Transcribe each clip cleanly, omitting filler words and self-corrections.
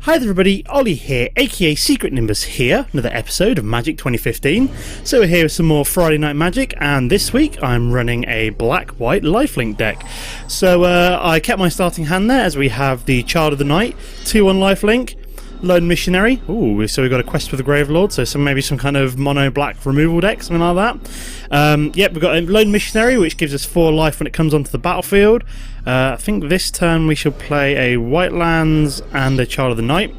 Hi there everybody, Ollie here, aka Secret Nimbus here, another episode of Magic 2015. So we're here with some more Friday Night Magic, and this week I'm running a black-white lifelink deck. So I kept my starting hand there, as we have the Child of the Night, 2-1 lifelink, Lone Missionary, ooh, so we've got a Quest for the Gravelord, so maybe some kind of mono-black removal deck, something like that. Yep, we've got a Lone Missionary, which gives us 4 life when it comes onto the battlefield. I think this turn we shall play a White Lands and a Child of the Night.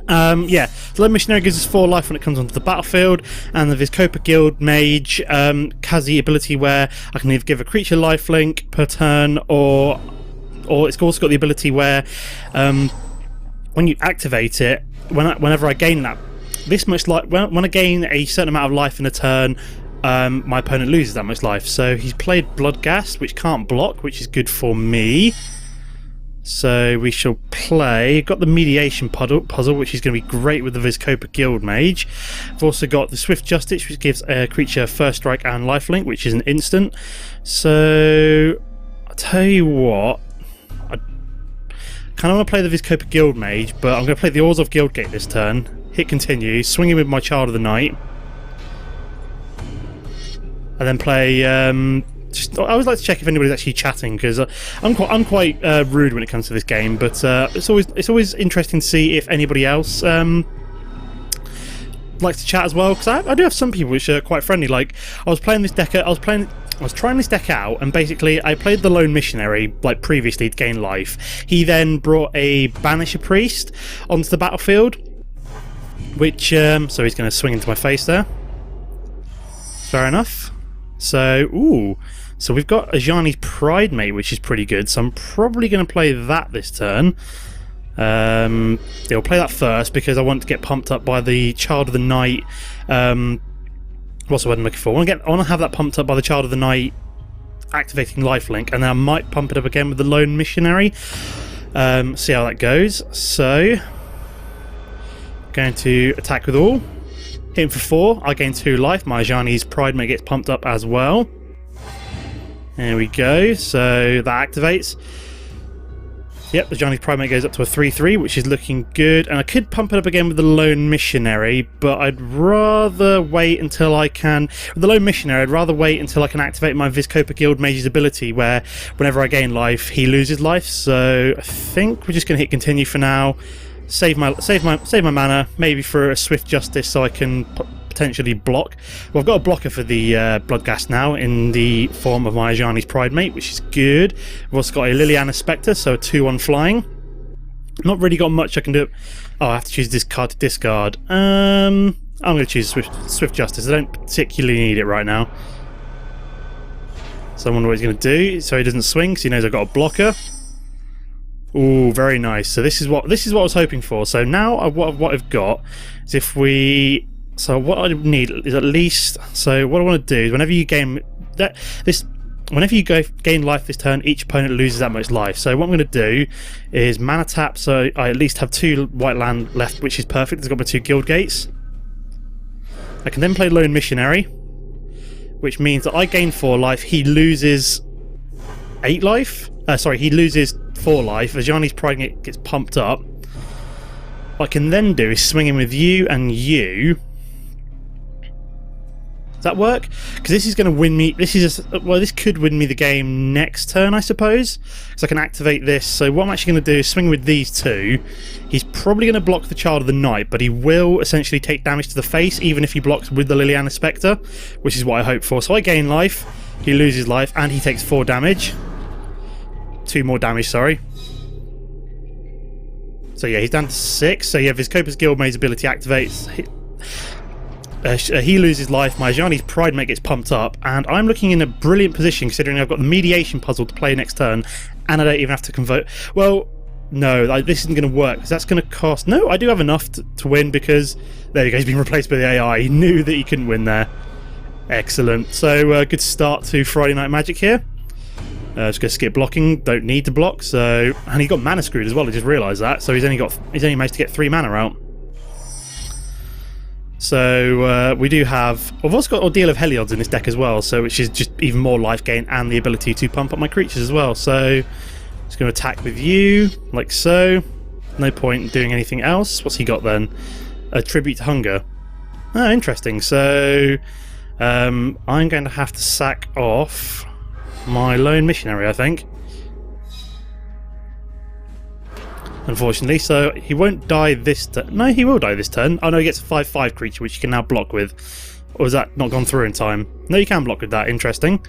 Yeah, the Lone Missionary gives us 4 life when it comes onto the battlefield, and the Vizkopa Guild Mage has the ability where I can either give a creature lifelink per turn, or it's also got the ability where when you activate it, whenever I gain this much life, when I gain a certain amount of life in a turn, my opponent loses that much life. So he's played Bloodghast, which can't block, which is good for me. So we shall play. Got the Mediation puzzle, which is going to be great with the Vizkopa Guild Mage. I've also got the Swift Justice, which gives a creature first strike and lifelink, which is an instant. So I'll tell you what, I kind of want to play the Vizkopa Guild Mage, but I'm going to play the Orzhov Guildgate this turn. Hit continue, swinging with my Child of the Night, and then play. I always like to check if anybody's actually chatting, because I'm quite rude when it comes to this game. But it's always interesting to see if anybody else likes to chat as well. Because I do have some people which are quite friendly. Like I was trying this deck out, and basically I played the Lone Missionary like previously to gain life. He then brought a Banisher Priest onto the battlefield, which so he's going to swing into my face there. Fair enough. So so we've got Ajani's Pridemate, which is pretty good. So I'm probably going to play that this turn. I'll play that first because I want to get pumped up by the Child of the Night. What's the word I'm looking for? I want to have that pumped up by the Child of the Night activating lifelink, and then I might pump it up again with the Lone Missionary. See how that goes. So, going to attack with all. Hit him for 4. I gain 2 life. My Ajani's Pridemate gets pumped up as well. There we go. So that activates. Yep, the Ajani's Pridemate goes up to a 3/3, which is looking good. And I could pump it up again with the Lone Missionary, but I'd rather wait until I can. With the Lone Missionary, I'd rather wait until I can activate my Vizkopa Guild Mage's ability, where whenever I gain life, he loses life. So I think we're just going to hit continue for now. Save my mana, maybe for a Swift Justice, so I can potentially block. Well, I've got a blocker for the Bloodghast now in the form of my Ajani's Pridemate, which is good. I've also got a Liliana Spectre, so a 2-1 flying. Not really got much I can do. Oh, I have to choose this card to discard. I'm going to choose Swift Justice. I don't particularly need it right now. So I wonder what he's going to do. So he doesn't swing, because he knows I've got a blocker. Ooh, very nice. So this is what I was hoping for. So now what I've got is if we. So what I need is at least. So what I want to do is whenever you gain life this turn, each opponent loses that much life. So what I'm going to do is mana tap. So I at least have 2 white land left, which is perfect. It's got my 2 guild gates. I can then play Lone Missionary, which means that I gain 4 life. He loses 8 life. He loses 4 life. Ajani's Pridemate gets pumped up. What I can then do is swing in with you and you. Does that work? Because this is going to win me. This could win me the game next turn, I suppose. Because I can activate this. So what I'm actually going to do is swing with these 2. He's probably going to block the Child of the Night, but he will essentially take damage to the face, even if he blocks with the Liliana Spectre, which is what I hope for. So I gain life. He loses life, and he takes 4 damage. 2 more damage, sorry. So yeah, he's down to 6. So yeah, Vizkopa's Guild Mage's ability activates. He loses life. My Ajani's Pridemate gets pumped up, and I'm looking in a brilliant position considering I've got the Mediation puzzle to play next turn, and I don't even have to convert. Well, no, this isn't going to work because that's going to cost. No, I do have enough to win, because there you go. He's been replaced by the AI. He knew that he couldn't win there. Excellent. So good start to Friday Night Magic here. Just going to skip blocking. Don't need to block. So, and he got mana screwed as well. I just realised that. So he's only managed to get 3 mana out. So we do have. I've also got Ordeal of Heliods in this deck as well. So which is just even more life gain and the ability to pump up my creatures as well. So just going to attack with you like so. no point doing anything else. What's he got then? A tribute to hunger. Oh, interesting. So I'm going to have to sack off my lone missionary, I think. Unfortunately, so he won't die this turn. No, he will die this turn. Oh no, he gets a 5/5 creature, which you can now block with. Or has that not gone through in time? No, you can block with that. Interesting.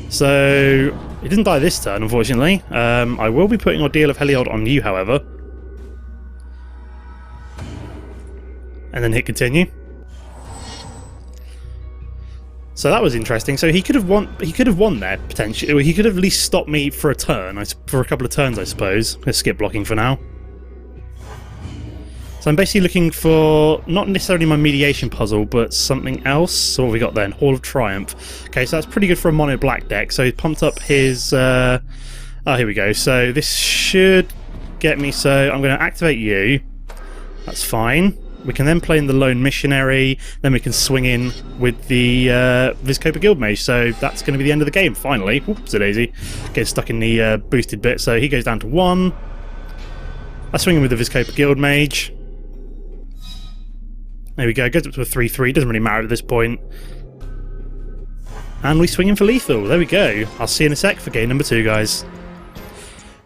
So he didn't die this turn, unfortunately. I will be putting Ordeal of Heliod on you, however. And then hit continue. So that was interesting. So he could have won. He could have won there potentially. He could have at least stopped me for a turn, for a couple of turns, I suppose. Let's skip blocking for now. So I'm basically looking for not necessarily my mediation puzzle, but something else. So what have we got then? Hall of Triumph. Okay, so that's pretty good for a mono black deck. So he pumped up his. Oh, here we go. So this should get me. So I'm going to activate you. That's fine. We can then play in the Lone Missionary, then we can swing in with the Vizkopa Guildmage, so that's going to be the end of the game, finally. Whoops, daisy. Get stuck in the boosted bit, so he goes down to 1. I swing in with the Vizkopa Guildmage. There we go, goes up to a 3/3, doesn't really matter at this point. And we swing in for lethal, there we go. I'll see you in a sec for game number 2, guys.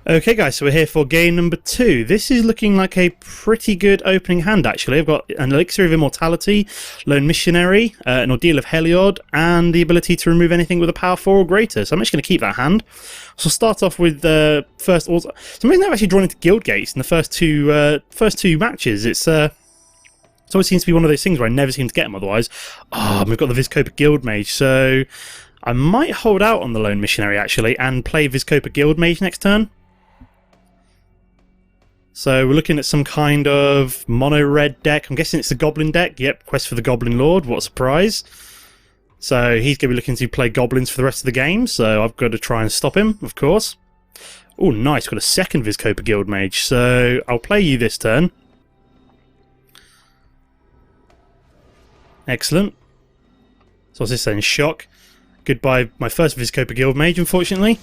Okay guys, so we're here for game number 2. This is looking like a pretty good opening hand actually. I've got an Elixir of Immortality, Lone Missionary, an Ordeal of Heliod, and the ability to remove anything with a power 4 or greater. So I'm just going to keep that hand. So I'll start off with the first... For some reason I've actually drawn into Guild Gates in the first two matches. It always seems to be one of those things where I never seem to get them otherwise. Oh, we've got the Vizkopa Guildmage, so I might hold out on the Lone Missionary actually and play Vizkopa Guildmage next turn. So we're looking at some kind of mono-red deck. I'm guessing it's the Goblin deck. Yep, Quest for the Goblin Lord. What a surprise. So he's going to be looking to play Goblins for the rest of the game, so I've got to try and stop him, of course. Oh, nice. Got a second Vizkopa Guildmage. So I'll play you this turn. Excellent. So what's this then? Shock. Goodbye, my first Vizkopa Guildmage, unfortunately.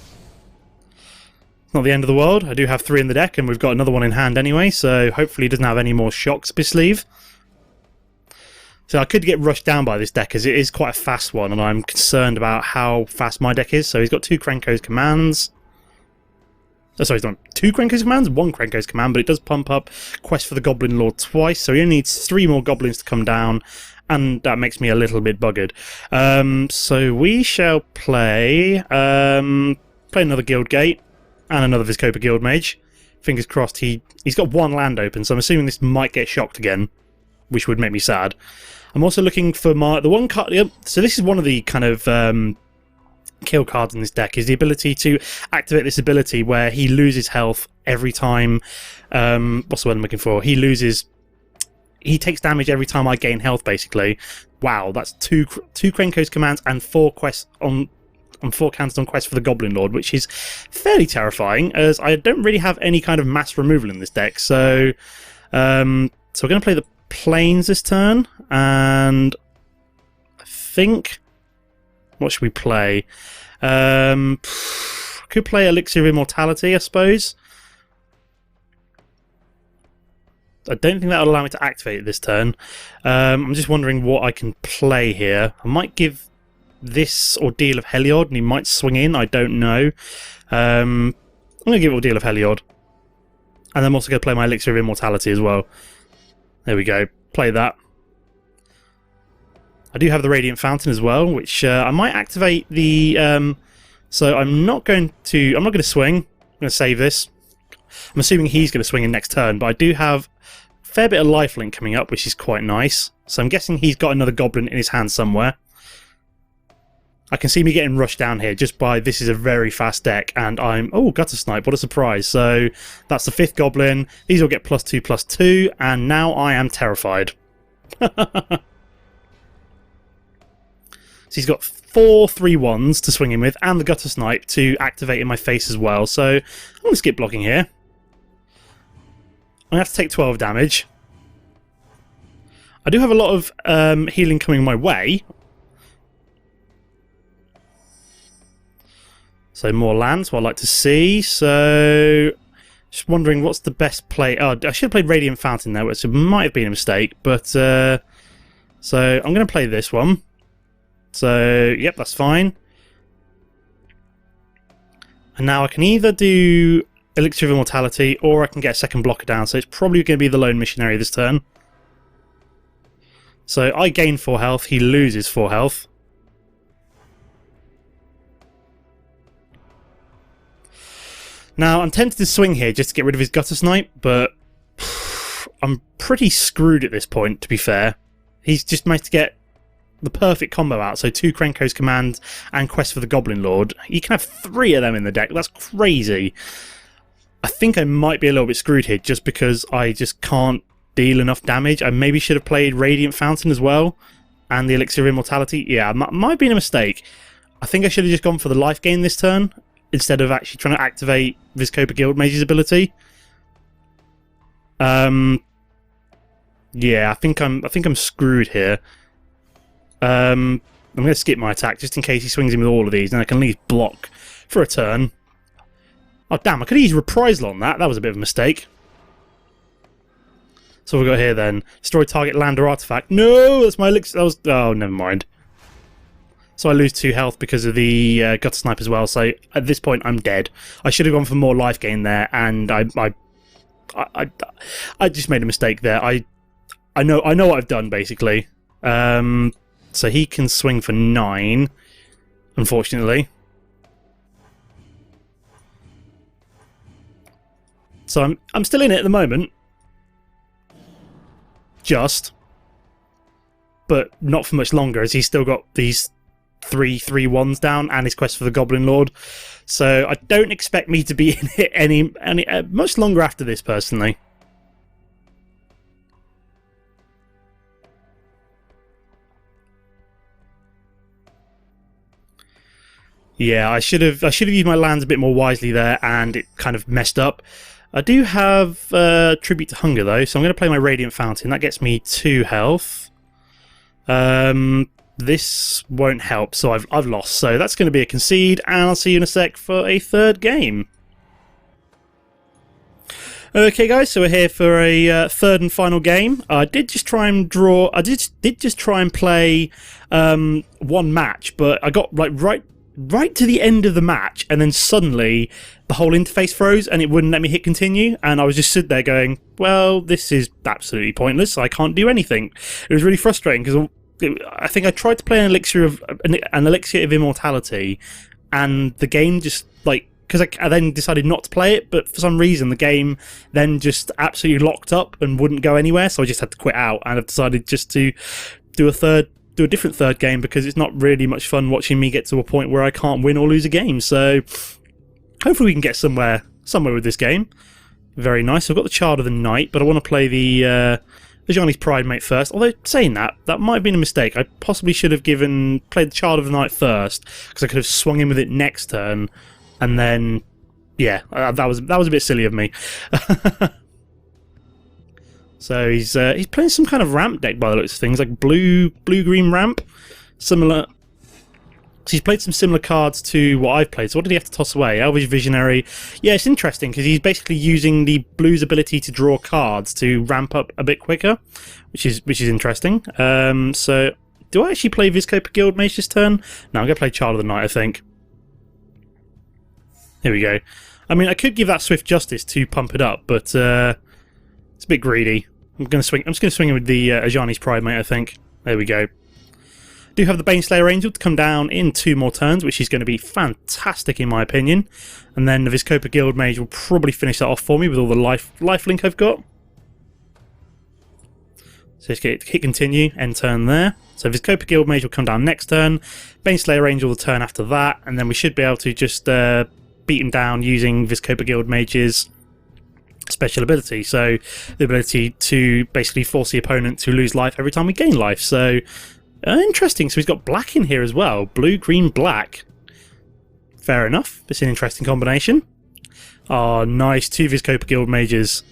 Not the end of the world. I do have 3 in the deck, and we've got another one in hand anyway, so hopefully he doesn't have any more shocks up his sleeve. So I could get rushed down by this deck, as it is quite a fast one, and I'm concerned about how fast my deck is. So he's got 2 Krenko's commands. Oh, sorry, he's not 2 Krenko's commands, 1 Krenko's command, but it does pump up Quest for the Goblin Lord twice, so he only needs 3 more goblins to come down, and that makes me a little bit buggered. So we shall play another Guild Gate. And another Vizkopa Guildmage. Fingers crossed he's got 1 land open, so I'm assuming this might get shocked again, which would make me sad. I'm also looking for the one card... So this is one of the kind of kill cards in this deck, is the ability to activate this ability where he loses health every time... what's the word I'm looking for? He takes damage every time I gain health, basically. Wow, that's 2 Krenko's commands and 4 quests on 4 counters on Quest for the Goblin Lord, which is fairly terrifying, as I don't really have any kind of mass removal in this deck. So, we're going to play the Plains this turn, and I think... What should we play? Could play Elixir of Immortality, I suppose. I don't think that'll allow me to activate it this turn. I'm just wondering what I can play here. I might give this Ordeal of Heliod, and he might swing in, I don't know. I'm going to give it Ordeal of Heliod. And I'm also going to play my Elixir of Immortality as well. There we go. Play that. I do have the Radiant Fountain as well, which I might activate the... so I'm not going to swing. I'm going to save this. I'm assuming he's going to swing in next turn, but I do have a fair bit of lifelink coming up, which is quite nice. So I'm guessing he's got another goblin in his hand somewhere. I can see me getting rushed down here just by this is a very fast deck, and I'm... Oh, Gutter Snipe, what a surprise. So that's the 5th goblin. These will get +2/+2, and now I am terrified. So he's got 4 3/1s to swing in with, and the Gutter Snipe to activate in my face as well. So I'm going to skip blocking here. I'm going to have to take 12 damage. I do have a lot of healing coming my way. So more lands, what I'd like to see. So Just wondering what's the best play. Oh, I should have played Radiant Fountain there, which might have been a mistake. But so I'm going to play this one. So yep, that's fine. And now I can either do Elixir of Immortality or I can get a second blocker down. So it's probably going to be the Lone Missionary this turn. So I gain 4 health. He loses 4 health. Now, I'm tempted to swing here just to get rid of his Gutter Snipe, but I'm pretty screwed at this point, to be fair. He's just managed to get the perfect combo out, so 2 Krenko's Command and Quest for the Goblin Lord. You can have 3 of them in the deck, that's crazy. I think I might be a little bit screwed here, just because I just can't deal enough damage. I maybe should have played Radiant Fountain as well, and the Elixir of Immortality. Yeah, might have been a mistake. I think I should have just gone for the life gain this turn, instead of actually trying to activate Vizkopa Guildmage's ability. Yeah, I think I'm screwed here. I'm going to skip my attack just in case he swings in with all of these, and I can at least block for a turn. Oh damn! I could use Reprisal on that. That was a bit of a mistake. So what we got here then? Destroy target land or artifact. No, that's my elixir. That was. Oh, never mind. So I lose 2 health because of the Gutter Snipe as well, so at this point I'm dead. I should have gone for more life gain there, and I just made a mistake there. I know what I've done, basically. So he can swing for 9, unfortunately. So I'm still in it at the moment. Just. But not for much longer, as he's still got these 3/3/1s down and his Quest for the Goblin Lord. So I don't expect me to be in it any much longer after this, personally. Yeah, I should have used my lands a bit more wisely there, and it kind of messed up. I do have Tribute to Hunger though, so I'm going to play my Radiant Fountain. That gets me 2 health. This won't help, so I've lost. So that's going to be a concede, and I'll see you in a sec for a 3rd game. Okay, guys, so we're here for a 3rd and final game. I did just try and draw. I did just try and play 1 match, but I got like right to the end of the match, and then suddenly the whole interface froze and it wouldn't let me hit continue, and I was just stood there going, well, this is absolutely pointless. I can't do anything. It was really frustrating because I think I tried to play an elixir of immortality, and the game just like, because I then decided not to play it, but for some reason the game then just absolutely locked up and wouldn't go anywhere, so I just had to quit out, and I've decided just to do a different 3rd game, because it's not really much fun watching me get to a point where I can't win or lose a game. So hopefully we can get somewhere with this game. Very nice. I've got the Child of the Night, but I want to play the Ajani's Pridemate first. Although, saying that might have been a mistake. I possibly should have played the Child of the Night first, because I could have swung in with it next turn, and then, yeah, that was a bit silly of me. So he's playing some kind of ramp deck by the looks of things, like blue-green ramp, similar. So he's played some similar cards to what I've played. So what did he have to toss away? Elvish Visionary. Yeah, it's interesting because he's basically using the blue's ability to draw cards to ramp up a bit quicker, which is interesting. So do I actually play Vizkopa Guildmage this turn? No, I'm going to play Child of the Night, I think. Here we go. I mean, I could give that Swift Justice to pump it up, but it's a bit greedy. I'm just going to swing in with the Ajani's Pridemate, I think. There we go. Do have the Baneslayer Angel to come down in 2 more turns, which is going to be fantastic in my opinion. And then the Vizkopa Guildmage will probably finish that off for me with all the lifelink I've got. So let's hit continue, end turn there. So Vizkopa Guildmage will come down next turn. Baneslayer Angel the turn after that, and then we should be able to just beat him down using Vizkopa Guildmage's special ability. So the ability to basically force the opponent to lose life every time we gain life. So interesting. So he's got black in here as well. Blue, green, black. Fair enough. It's an interesting combination. Oh, nice. 2 Vizkopa Guildmages.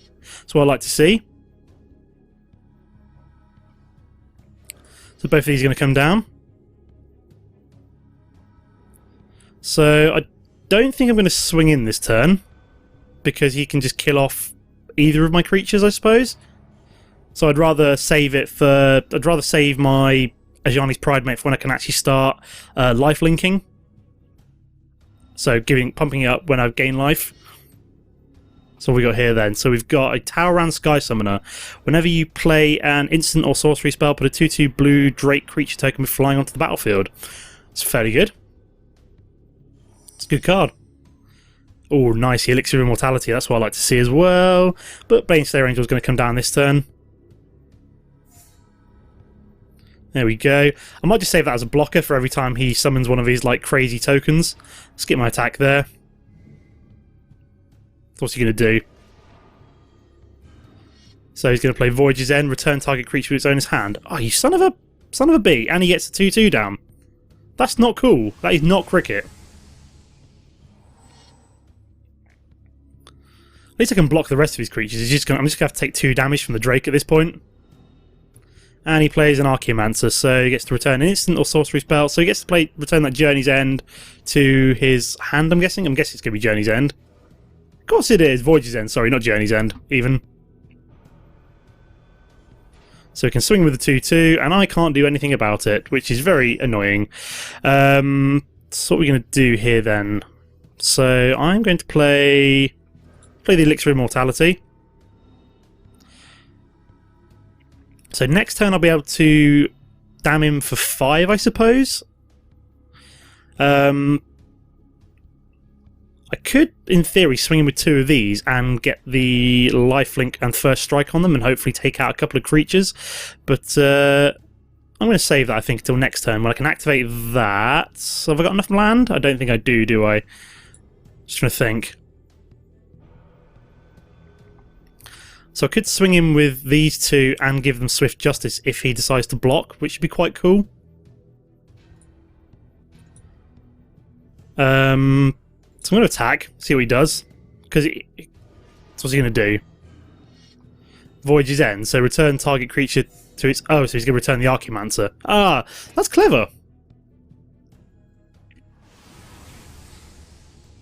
That's what I like to see. So both of these are going to come down. So I don't think I'm going to swing in this turn. because he can just kill off either of my creatures, I suppose. So I'd rather save it for... I'd rather save my Ajani's Pridemate for when I can actually start life linking. So pumping it up when I've gained life. So what we got here then. So we've got a Tauran Sky Summoner. Whenever you play an instant or sorcery spell, put a 2/2 blue Drake creature token with flying onto the battlefield. It's fairly good. It's a good card. Oh, nice. The Elixir of Immortality. That's what I like to see as well. But Baneslayer Angel is going to come down this turn. There we go. I might just save that as a blocker for every time he summons one of his like crazy tokens. Let's get my attack there. What's he going to do? So he's going to play Voyage's End, return target creature with its owner's hand. Oh, you son of a bee! And he gets a 2/2 down. That's not cool. That is not cricket. At least I can block the rest of his creatures. I'm just going to have to take 2 damage from the Drake at this point. And he plays an Archaeomancer, so he gets to return an instant or sorcery spell. So he gets to return that Journey's End to his hand, I'm guessing. I'm guessing it's going to be Journey's End. Of course it is. Voyage's End, sorry, not Journey's End, even. So he can swing with the 2/2, and I can't do anything about it, which is very annoying. So what we're going to do here then. So I'm going to play the Elixir of Immortality. So next turn I'll be able to damn him for 5, I suppose. I could, in theory, swing him with 2 of these and get the lifelink and first strike on them and hopefully take out a couple of creatures. But I'm going to save that, I think, until next turn when I can activate that. Have I got enough land? I don't think I do I? Just trying to think. So I could swing him with these 2 and give them Swift Justice if he decides to block, which would be quite cool. So I'm going to attack, see what he does. Because what's he going to do? Voyage's End, so return target creature to its... Oh, so he's going to return the Archaeomancer. Ah, that's clever.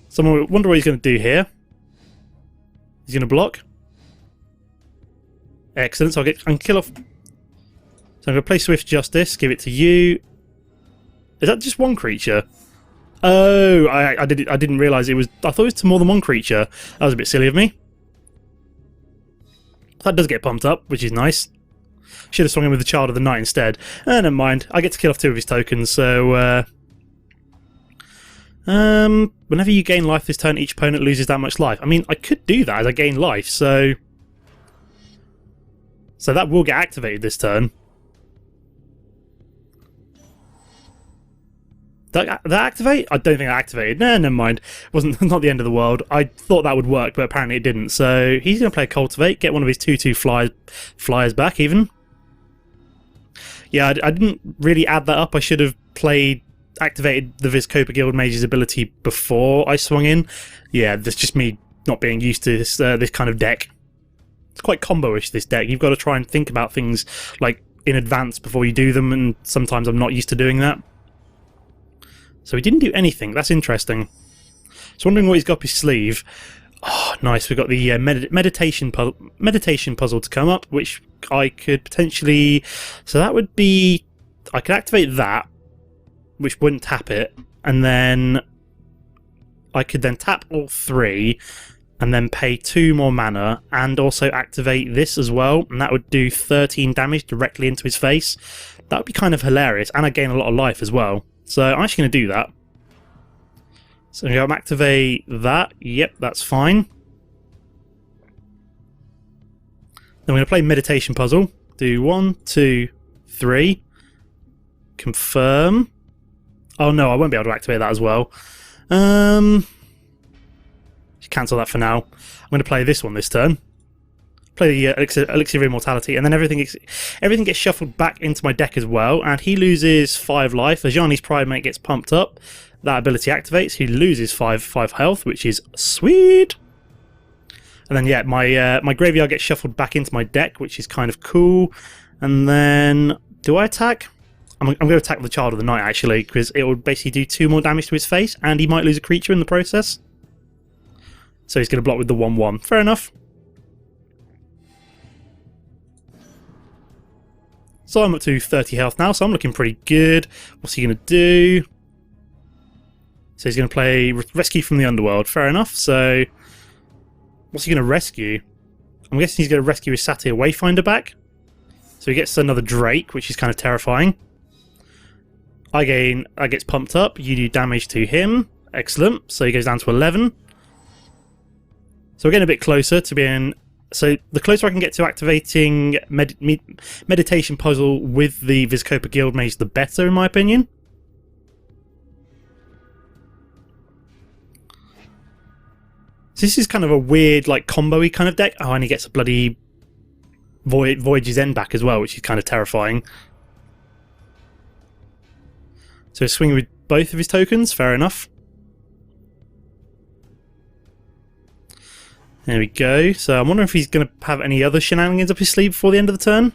So I wonder what he's going to do here. He's going to block. Excellent, so I can kill off... So I'm going to play Swift Justice, give it to you. Is that just one creature? Oh, I didn't realise it was... I thought it was to more than one creature. That was a bit silly of me. That does get pumped up, which is nice. Should have swung him with the Child of the Night instead. Never mind, I get to kill off 2 of his tokens, so... whenever you gain life this turn, each opponent loses that much life. I mean, I could do that as I gain life, so... So that will get activated this turn. Did that activate? I don't think I activated. No, never mind. It wasn't not the end of the world. I thought that would work, but apparently it didn't. So he's going to play Cultivate, get one of his 2/2 flyers back even. Yeah, I didn't really add that up. I should have activated the Vizkopa Guildmage's ability before I swung in. Yeah, that's just me not being used to this kind of deck. It's quite combo-ish, this deck. You've got to try and think about things like in advance before you do them, and sometimes I'm not used to doing that. So he didn't do anything. That's interesting. So wondering what he's got up his sleeve. Oh, nice. We've got the meditation puzzle to come up, which I could potentially... So that would be... I could activate that, which wouldn't tap it, and then I could then tap all 3 and then pay 2 more mana and also activate this as well, and that would do 13 damage directly into his face. That would be kind of hilarious, and I gain a lot of life as well. So I'm actually going to do that. So I'm going to activate that. Yep, that's fine. Then we're going to play Meditation Puzzle. Do 1, 2, 3. Confirm. Oh no, I won't be able to activate that as well. Cancel that for now. I'm going to play this one this turn. Play the Elixir of Immortality, and then everything gets shuffled back into my deck as well, and he loses 5 life. Ajani's Pridemate gets pumped up. That ability activates. He loses 5 health, which is sweet. And then, yeah, my graveyard gets shuffled back into my deck, which is kind of cool. And then, do I attack? I'm going to attack the Child of the Night, actually, because it will basically do 2 more damage to his face, and he might lose a creature in the process. So he's going to block with the 1/1. Fair enough. So I'm up to 30 health now, so I'm looking pretty good. What's he going to do? So he's going to play Rescue from the Underworld. Fair enough. So what's he going to rescue? I'm guessing he's going to rescue his Satyr Wayfinder back. So he gets another Drake, which is kind of terrifying. I gets pumped up. You do damage to him. Excellent. So he goes down to 11. So we're getting a bit closer to being... So the closer I can get to activating Meditation Puzzle with the Vizkopa Guildmage, the better, in my opinion. So this is kind of a weird, like, combo-y kind of deck. Oh, and he gets a bloody Voyage's End back as well, which is kind of terrifying. So swing with both of his tokens, fair enough. There we go. So I'm wondering if he's going to have any other shenanigans up his sleeve before the end of the turn.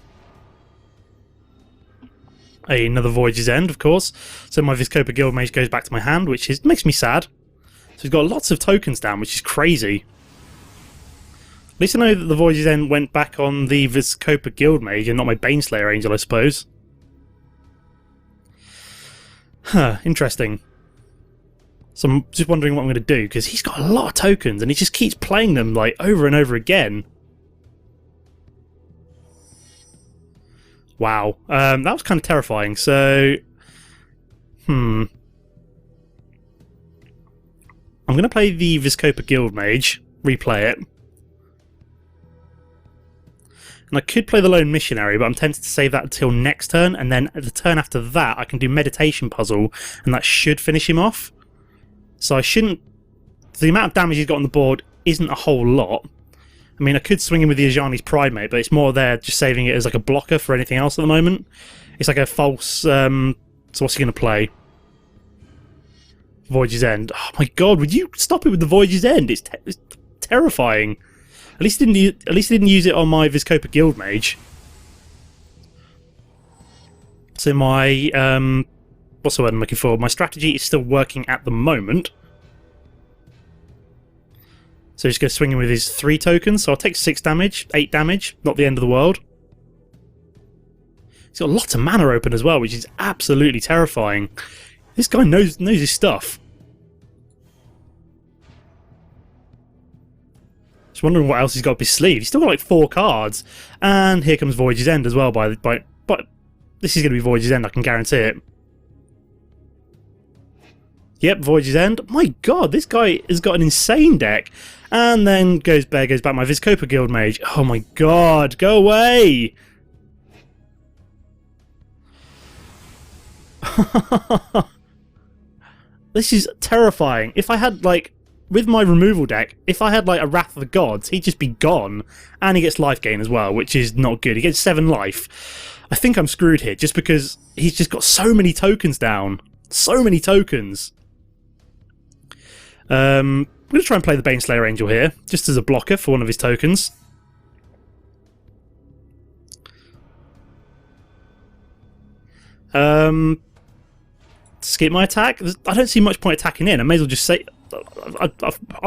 Another Voyage's End, of course. So my Vizkopa Guildmage goes back to my hand, which makes me sad. So he's got lots of tokens down, which is crazy. At least I know that the Voyage's End went back on the Vizkopa Guildmage and not my Baneslayer Angel, I suppose. Huh, interesting. So I'm just wondering what I'm going to do, because he's got a lot of tokens and he just keeps playing them like over and over again. Wow. That was kind of terrifying. So, I'm going to play the Vizkopa Guildmage, replay it. And I could play the Lone Missionary, but I'm tempted to save that until next turn, and then at the turn after that I can do Meditation Puzzle, and that should finish him off. So I shouldn't... The amount of damage he's got on the board isn't a whole lot. I mean, I could swing him with the Ajani's Primate, but it's more there just saving it as like a blocker for anything else at the moment. It's like a false... so what's he going to play? Voyage's End. Oh my god, would you stop it with the Voyage's End? It's terrifying. At least he didn't use it on my Vizkopa Guildmage. So my... what's the word I'm looking for? My strategy is still working at the moment. So he's going to swing him with his 3 tokens. So I'll take 6 damage, 8 damage. Not the end of the world. He's got lots of mana open as well, which is absolutely terrifying. This guy knows his stuff. Just wondering what else he's got up his sleeve. He's still got like 4 cards. And here comes Voyage's End as well. But this is going to be Voyage's End, I can guarantee it. Yep, Voyage's End. My god, this guy has got an insane deck. And then goes back my Vizkopa Guildmage. Oh my god, go away! This is terrifying. If I had, like, with my removal deck, if I had, like, a Wrath of the Gods, he'd just be gone. And he gets life gain as well, which is not good. He gets 7 life. I think I'm screwed here, just because he's just got so many tokens down. So many tokens. I'm going to try and play the Baneslayer Angel here, just as a blocker for one of his tokens. Skip my attack? I don't see much point attacking in. I may as well just say... I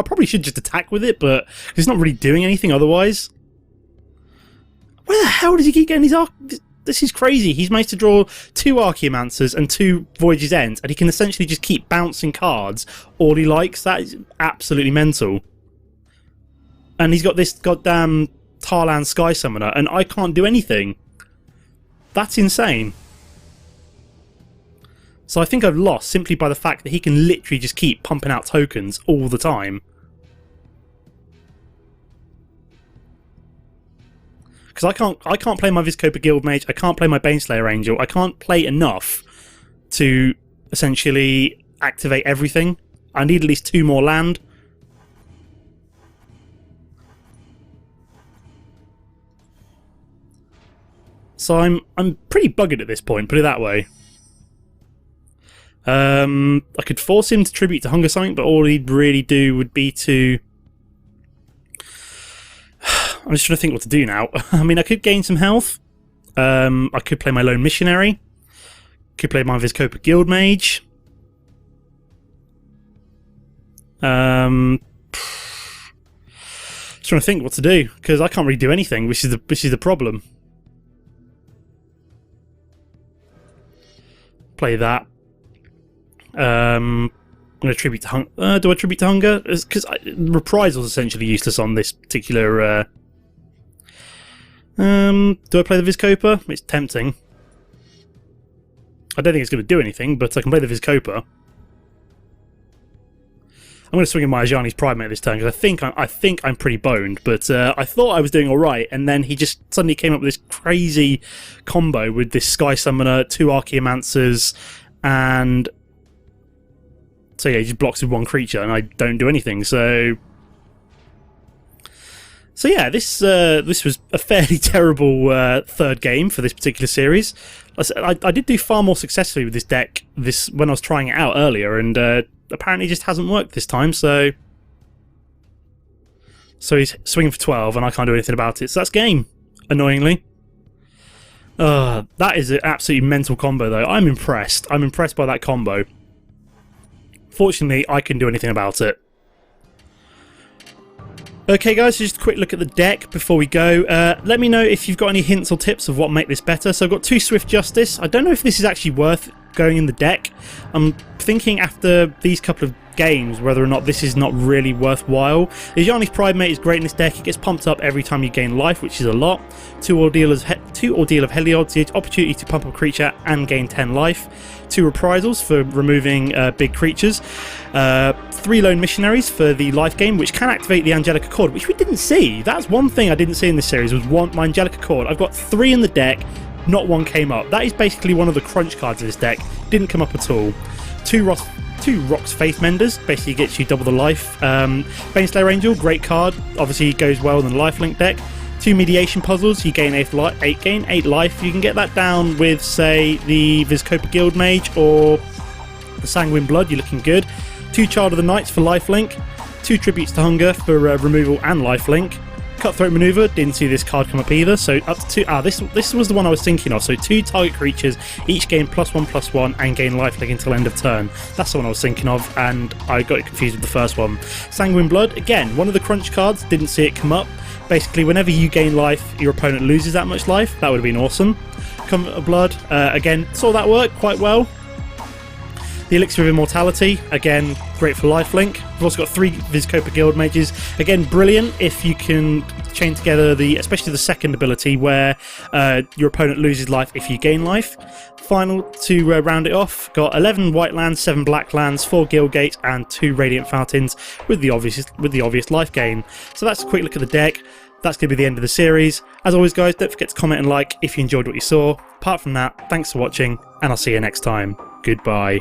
probably should just attack with it, but it's not really doing anything otherwise. Where the hell does he keep getting these arc... This is crazy. He's managed to draw 2 Archaeomancers and 2 Voyage's Ends, and he can essentially just keep bouncing cards all he likes. That is absolutely mental. And he's got this goddamn Tarlan Sky Summoner, and I can't do anything. That's insane. So I think I've lost simply by the fact that he can literally just keep pumping out tokens all the time. Because I can't play my Vizkopa Guildmage, I can't play my Baneslayer Angel, I can't play enough to essentially activate everything. I need at least 2 more land. So I'm pretty buggered at this point, put it that way. I could force him to tribute to Hunger Sign, but all he'd really do would be to... I'm just trying to think what to do now. I mean, I could gain some health. I could play my Lone Missionary. Could play my Vizkopa Guildmage. Just trying to think what to do, because I can't really do anything, which is the problem. Play that. I'm going to tribute to hunger. Do I tribute to hunger? Because reprisal is essentially useless on this particular. Do I play the Vizkopa? It's tempting. I don't think it's going to do anything, but I can play the Vizkopa. I'm going to swing in my Ajani's Primate this turn because I think I'm pretty boned, but I thought I was doing all right, and then he just suddenly came up with this crazy combo with this Sky Summoner, 2 Archaeomancers, and so yeah, he just blocks with 1 creature, and I don't do anything. So yeah, this was a fairly terrible third game for this particular series. I did do far more successfully with this deck when I was trying it out earlier, and apparently just hasn't worked this time. So he's swinging for 12, and I can't do anything about it. So that's game, annoyingly. That is an absolutely mental combo, though. I'm impressed. I'm impressed by that combo. Fortunately, I can do anything about it. Okay guys, so just a quick look at the deck before we go. Let me know if you've got any hints or tips of what make this better. So I've got 2 Swift Justice. I don't know if this is actually worth going in the deck. I'm thinking after these couple of games whether or not this is not really worthwhile. Ajani's Primate is great in this deck. It gets pumped up every time you gain life, which is a lot. 2 Ordeal of Heliod's, the opportunity to pump up a creature and gain 10 life. 2 Reprisals for removing big creatures. 3 Lone Missionaries for the life gain, which can activate the Angelic Accord, which we didn't see. That's one thing I didn't see in this series, was my Angelic Accord. I've got 3 in the deck, not 1 came up. That is basically one of the crunch cards of this deck. Didn't come up at all. 2 Rock's Faith Menders, basically gets you double the life. Baneslayer Angel, great card, obviously goes well in the lifelink deck. 2 Mediation Puzzles, you gain 8 life. You can get that down with, say, the Vizkopa Guildmage or the Sanguine Blood, you're looking good. 2 Child of the Knights for lifelink. 2 Tributes to Hunger for removal and lifelink. Cutthroat Maneuver, didn't see this card come up either, so up to 2. This was the one I was thinking of. So 2 target creatures, each gain +1/+1 and gain lifelink until end of turn. That's the one I was thinking of, and I got confused with the first one. Sanguine Blood, again, one of the crunch cards, didn't see it come up. Basically, whenever you gain life, your opponent loses that much life. That would have been awesome. Covenant of Blood, again, saw that work quite well. The Elixir of Immortality, again, great for lifelink. We've also got 3 Vizkopa Guild Mages. Again, brilliant if you can chain together especially the second ability where your opponent loses life if you gain life. Final, to round it off, got 11 white lands, 7 black lands, 4 Guild Gates, and 2 Radiant Fountains with the obvious life gain. So that's a quick look at the deck. That's going to be the end of the series. As always, guys, don't forget to comment and like if you enjoyed what you saw. Apart from that, thanks for watching, and I'll see you next time. Goodbye.